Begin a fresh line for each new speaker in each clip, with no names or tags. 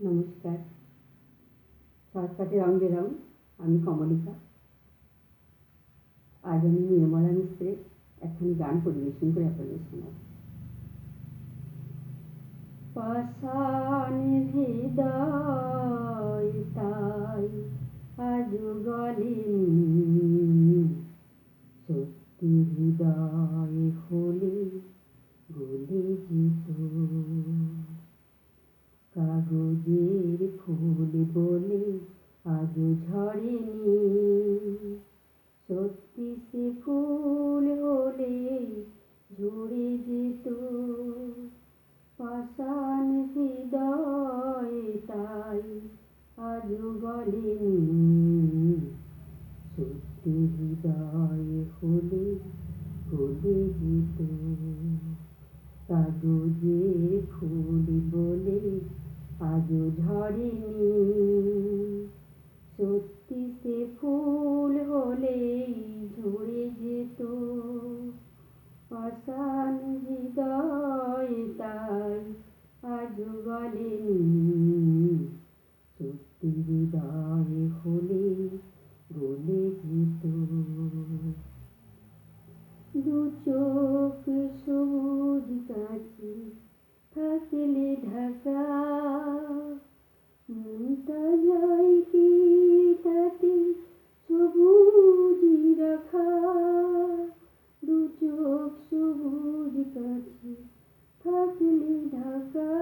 নমস্কার। শর্টকাটে রং বেরং, আমি কমলিকা। আজ আমি নির্মলা মিশ্রের একখানি গান পরিবেশন করে আপনাদের শোনাব। পাষাণ হৃদয় তাই আজও গলেনি, সত্যি হৃদয় হলে গলে যেত। কাগজের ফুল বলে আজও ঝরেনি, সত্যি সে ফুল হলে ঝরে যেত। পাষাণ হৃদয় তাই আজও গলেনি, সত্যি হৃদয় হলে গলে যেত। কাগজের ফুল বলে আজও ঝরেনি, সত্যি সে ফুল হলেই ঝরে যেত। পাষাণ হৃদয় তাই আজও গলেনি, সত্যি হৃদয় হলে গলে যেত। দু চোখ সবুজ কাছে থাকলে ঢাকা, মনটা যায় কি তাতে সবুজই রাখা। দু চোখ সবুজ কাছে থাকলে ঢাকা,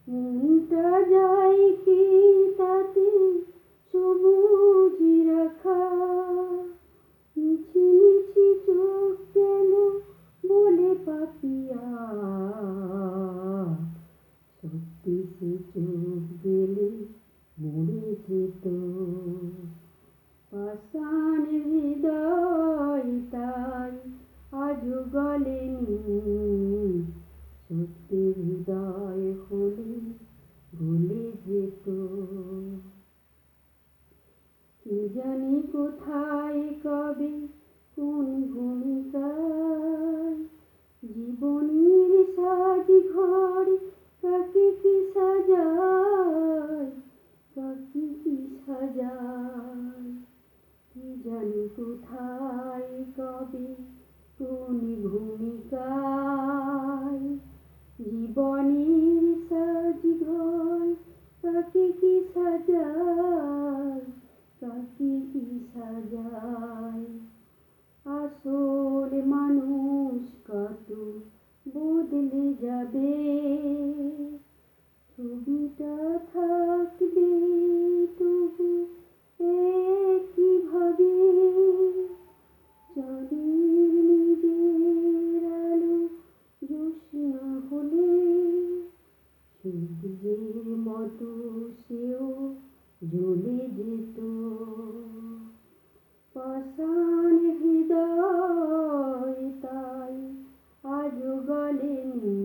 মনটা যায় কি তাতে সবুজই রাখা। মিছি মিছি চোখ কেন বলে পাপিয়া, সত্যি সে চোখ গেলে মরে যেত। পাষাণ হৃদয় তাই আজও গলেনি, সত্যি হৃদয় হলে গলে যেত। কে জানি কোথায় কবে কোন ভূমিকায়, জীবনের সাজ ঘর কাকে কি সাজায়, কাকে কি সাজায়। কে জানি কোথায় কবে কোন ভূমিকায়, জীবনের সাজ ঘর কাকে কি সাজায়, কাকে কি সাজায়। আসল মানুষ কত বদলে যাবে, ছবিটা থাকবে তবু একইভাবে। চাঁদের নিজের আলো জ্যোৎস্না হলে সূর্যের মতো সেও জ্বলে যেত। পাষাণ হৃদয় তাই আজও গলেনি,